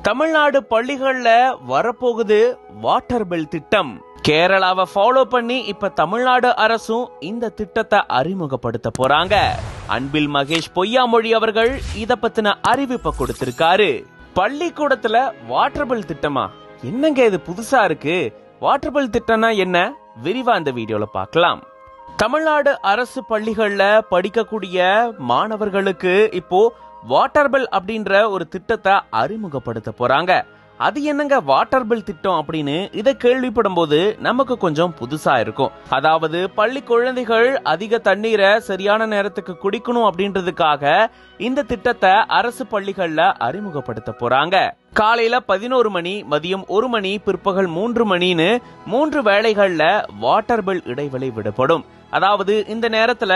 தமிழ்நாடு பள்ளிகள்ல வரப்போகுது water bill திட்டம். கேரளாவை ஃபாலோ பண்ணி இப்ப தமிழ்நாடு அரசும் இந்த திட்டத்தை அறிமுகப்படுத்த போறாங்க. அன்பில் மகேஷ் பொய்யாமொழி அவர்கள் இத பத்தின அறிவிப்பை கொடுத்திருக்காரு. பள்ளிக்கூடத்துல வாட்டர் பில் திட்டமா? என்னங்க இது புதுசா இருக்கு? வாட்டர் பில் திட்டம்னா என்ன? விரிவா இந்த வீடியோல பார்க்கலாம். தமிழ்நாடு அரசு பள்ளிகள்ல படிக்கக்கூடிய மாணவர்களுக்கு இப்போ வாட்டர் பில் அப்படின்ற ஒரு திட்டத்தை அறிமுகப்படுத்த போறாங்க. அது என்னங்க வாட்டர் பில் திட்டம் அப்படின்னு இதை கேள்விப்படும் போது நமக்கு கொஞ்சம் புதுசா இருக்கும். அதாவது பள்ளி குழந்தைகள் அதிக தண்ணீரை சரியான நேரத்துக்கு குடிக்கணும் அப்படின்றதுக்காக இந்த திட்டத்தை அரசு பள்ளிகள்ல அறிமுகப்படுத்த போறாங்க. காலையில 11 மணி, மதியம் 1 மணி, பிற்பகல் 3 மணின்னு 3 வேளைகள்ல வாட்டர் பில் இடைவெளி விடப்படும். அதாவது இந்த நேரத்துல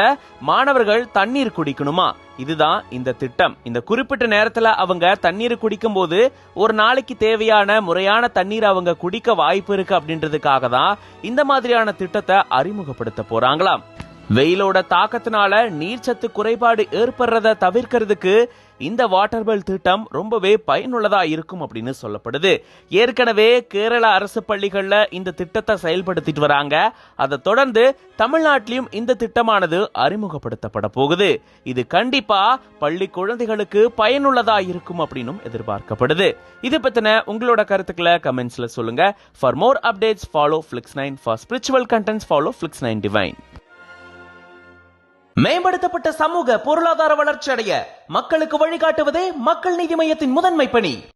மாணவர்கள் தண்ணீர் குடிக்கணுமா? இதுதான் இந்த திட்டம். இந்த குறிப்பிட்ட நேரத்துல அவங்க தண்ணீர் குடிக்கும் போது ஒரு நாளைக்கு தேவையான முறையான தண்ணீர் அவங்க குடிக்க வாய்ப்பு இருக்கு அப்படின்றதுக்காக தான் இந்த மாதிரியான திட்டத்தை அறிமுகப்படுத்த போறாங்களாம். வெயிலோட தாக்கத்தினால நீர்ச்சத்து குறைபாடு ஏற்படுறத தவிர்க்கிறதுக்கு இந்த வாட்டர் பில் திட்டம் ரொம்பவே பயனுள்ளதா இருக்கும் அப்படின்னு சொல்லப்படுது. ஏற்கனவே கேரள அரசு பள்ளிகள்ல இந்த திட்டத்தை செயல்படுத்திட்டு வராங்க. அதை தொடர்ந்து தமிழ்நாட்டிலும் இந்த திட்டமானது அறிமுகப்படுத்தப்பட போகுது. இது கண்டிப்பா பள்ளி குழந்தைகளுக்கு பயனுள்ளதா இருக்கும் அப்படின்னு எதிர்பார்க்கப்படுது. இது பத்தின உங்களோட கருத்துக்களை கமெண்ட்ஸ்ல சொல்லுங்க. For more updates follow Flix9. For spiritual contents follow Flix9 Divine. மேம்படுத்தப்பட்ட சமூக பொருளாதார வளர்ச்சி அடைய மக்களுக்கு வழிகாட்டுவதே மக்கள் நீதி மய்யத்தின் முதன்மை பணி.